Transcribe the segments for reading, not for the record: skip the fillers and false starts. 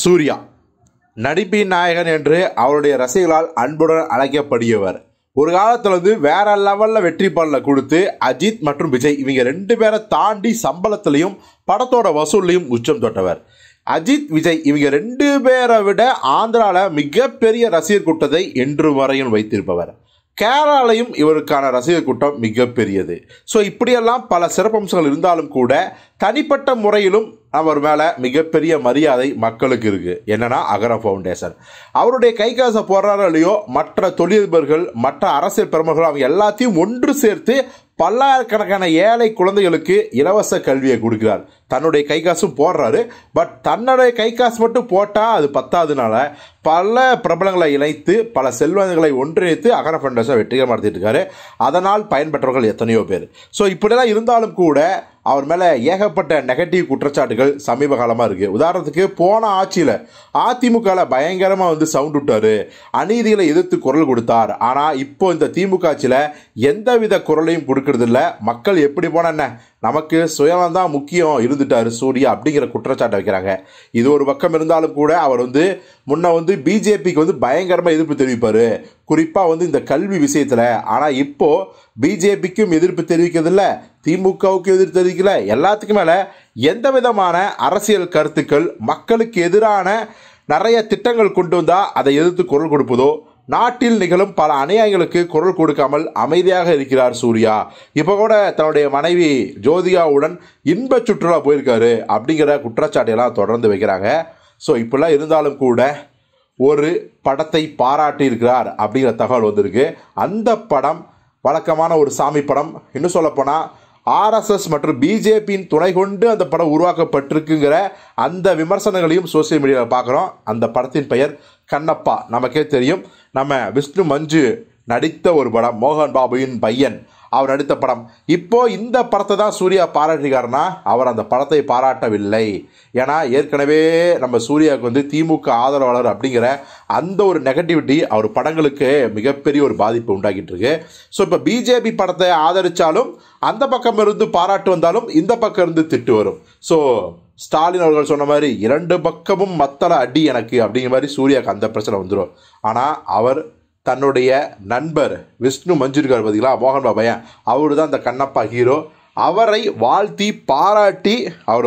சூர்யா நடிப்பின் நாயகன் என்று அவருடைய ரசிகர்களால் அன்புடன் அழைக்கப்படுகிறவர். ஒரு காலத்தில் வேற லெவலில் வெற்றி பாடல கொடுத்து அஜித் மற்றும் விஜய் இவங்க 2 பேரை தாண்டி சம்பளத்திலையும் படத்தோட வசூல்லையும் உச்சம் தொட்டவர். அஜித் விஜய் இவங்க 2 பேரை விட ஆந்திராவில் மிகப்பெரிய ரசிகர் கூட்டத்தை என்று வரையும் வைத்திருப்பவர். கேரளாலையும் இவருக்கான ரசிகர் கூட்டம் மிகப்பெரியது. ஸோ இப்படியெல்லாம் பல சிறப்பம்சங்கள் இருந்தாலும் கூட தனிப்பட்ட முறையிலும் அவர் மேலே மிகப்பெரிய மரியாதை மக்களுக்கு இருக்குது. என்னன்னா அகரம் ஃபவுண்டேஷன் அவருடைய கை காசை போடுறாரோ இல்லையோ, மற்ற தொழிலதிபர்கள் மற்ற அரசியல் பிரமுகர்கள் அவங்க எல்லாத்தையும் ஒன்று சேர்த்து பல்லாயிரக்கணக்கான ஏழை குழந்தைகளுக்கு இலவச கல்வியை கொடுக்கிறார். தன்னுடைய கை காசும் போடுறாரு. பட் தன்னுடைய கை காசு மட்டும் போட்டால் அது பத்தாததுனால பல பிரபலங்களை இணைத்து பல செல்வங்களை ஒன்றிணைத்து அகரம் ஃபவுண்டேஷன் வெற்றிகரமாக நடத்திட்டு இருக்காரு. அதனால் பயன்பெற்றவர்கள் எத்தனையோ பேர். ஸோ இப்படிலாம் இருந்தாலும் கூட அவர் மேலே ஏகப்பட்ட நெகட்டிவ் குற்றச்சாட்டுகள் சமீப காலமாக இருக்குது. உதாரணத்துக்கு போன ஆட்சியில் அதிமுகவில் பயங்கரமாக சவுண்ட் விட்டார், அநீதிகளை எதிர்த்து குரல் கொடுத்தார். ஆனால் இப்போ இந்த திமுக ஆட்சியில் எந்தவித குரலையும் கொடுக்கறதில்ல. மக்கள் எப்படி போன என்ன, நமக்கு சுயம் தான் முக்கியம் இருந்துட்டார் சூர்யா அப்படிங்கிற குற்றச்சாட்டை வைக்கிறாங்க. இது ஒரு பக்கம் இருந்தாலும் கூட அவர் முன்ன பிஜேபிக்கு பயங்கரமாக எதிர்ப்பு தெரிவிப்பார், குறிப்பாக இந்த கல்வி விஷயத்தில். ஆனால் இப்போ பிஜேபிக்கும் எதிர்ப்பு தெரிவிக்கிறதில்ல, திமுகவுக்கு எதிர்ப்பு தெரிவிக்கல. எல்லாத்துக்கும் மேலே எந்த விதமான அரசியல் கருத்துக்கள் மக்களுக்கு எதிரான நிறைய திட்டங்கள் கொண்டு வந்தால் அதை எதிர்த்து குரல் கொடுப்பதோ, நாட்டில் நிகழும் பல அநியாயங்களுக்கு குரல் கொடுக்காமல் அமைதியாக இருக்கிறார் சூர்யா. இப்போ கூட தன்னுடைய மனைவி ஜோதிகாவுடன் இன்ப சுற்றுலா போயிருக்காரு அப்படிங்கிற குற்றச்சாட்டையெல்லாம் தொடர்ந்து வைக்கிறாங்க. ஸோ இப்படிலாம் இருந்தாலும் கூட ஒரு படத்தை பாராட்டி இருக்கிறார் அப்படிங்கிற தகவல் வந்திருக்கு. அந்த படம் வழக்கமான ஒரு சாமி படம். இன்னும் சொல்லப்போனால் ஆர்எஸ்எஸ் மற்றும் பிஜேபியின் துணை கொண்டு அந்த படம் உருவாக்கப்பட்டிருக்குங்கிற அந்த விமர்சனங்களையும் சோசியல் மீடியாவில் பார்க்குறோம். அந்த படத்தின் பெயர் கண்ணப்பா. நமக்கே தெரியும், நம்ம விஷ்ணு மஞ்சு நடித்த ஒரு படம், மோகன் பாபுவின் பையன் அவர் நடித்த படம். இப்போ இந்த படத்தை தான் சூர்யா பாராட்டிருக்காருன்னா அவர் அந்த படத்தை பாராட்டவில்லை. ஏன்னா ஏற்கனவே நம்ம சூர்யாவுக்கு திமுக ஆதரவாளர் அப்படிங்கிற அந்த ஒரு நெகட்டிவிட்டி அவர் படங்களுக்கு மிகப்பெரிய ஒரு பாதிப்பு உண்டாக்கிட்டு இருக்கு. ஸோ இப்போ பிஜேபி படத்தை ஆதரித்தாலும் அந்த பக்கம் இருந்து பாராட்டு வந்தாலும் இந்த பக்கம் இருந்து திட்டு வரும். ஸோ ஸ்டாலின் அவர்கள் சொன்ன மாதிரி 2 பக்கமும் மத்தள அடி எனக்கு அப்படிங்கிற மாதிரி சூர்யாவுக்கு அந்த பிரச்சனை வந்துடும். ஆனால் அவர் தன்னுடைய நண்பர் விஷ்ணு மஞ்சு இருக்கார் பார்த்தீங்களா, மோகன் பாபையன், அவர் தான் அந்த கண்ணப்பா ஹீரோ. அவரை வாழ்த்தி பாராட்டி அவர்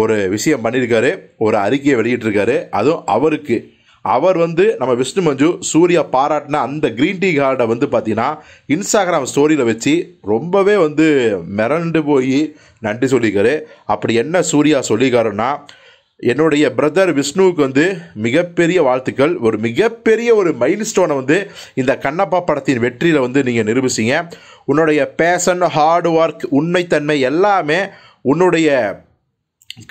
ஒரு விஷயம் பண்ணியிருக்காரு, ஒரு அறிக்கையை வெளியிட்டிருக்காரு. அதுவும் அவருக்கு அவர் நம்ம விஷ்ணு மஞ்சு சூர்யா பாராட்டின அந்த க்ரீன் டீ கார்டை பார்த்தீங்கன்னா இன்ஸ்டாகிராம் ஸ்டோரியில் வச்சு ரொம்பவே மிரண்டு போய் நன்றி சொல்லியிருக்காரு. அப்படி என்ன சூர்யா சொல்லியிருக்காருன்னா, என்னுடைய பிரதர் விஷ்ணுவுக்கு மிகப்பெரிய வாழ்த்துக்கள், ஒரு மிகப்பெரிய ஒரு மைல் ஸ்டோனை இந்த கண்ணப்பா படத்தின் வெற்றியில் நீங்கள் நிரூபிச்சிங்க. உன்னுடைய பேஷன், ஹார்ட் ஒர்க், உண்மைத்தன்மை எல்லாமே உன்னுடைய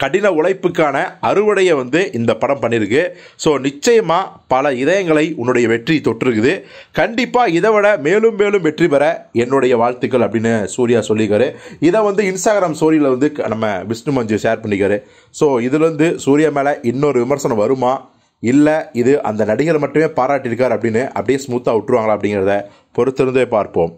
கடின உழைப்புக்கான அறுவடையை இந்த படம் பண்ணியிருக்கு. ஸோ நிச்சயமாக பல இதயங்களை உன்னுடைய வெற்றி தொற்றுருக்குது. கண்டிப்பாக இதை விட மேலும் மேலும் வெற்றி பெற என்னுடைய வாழ்த்துக்கள் அப்படின்னு சூர்யா சொல்லியிருக்காரு. இதை இன்ஸ்டாகிராம் ஸ்டோரியில் நம்ம விஷ்ணு மஞ்சு ஷேர் பண்ணிக்காரு. ஸோ இதுலேருந்து சூர்யா மேலே இன்னொரு விமர்சனம் வருமா, இல்லை இது அந்த நடிகரை மட்டுமே பாராட்டியிருக்கார் அப்படின்னு அப்படியே ஸ்மூத்தாக விட்டுருவாங்களா அப்படிங்கிறத பொறுத்திருந்தே பார்ப்போம்.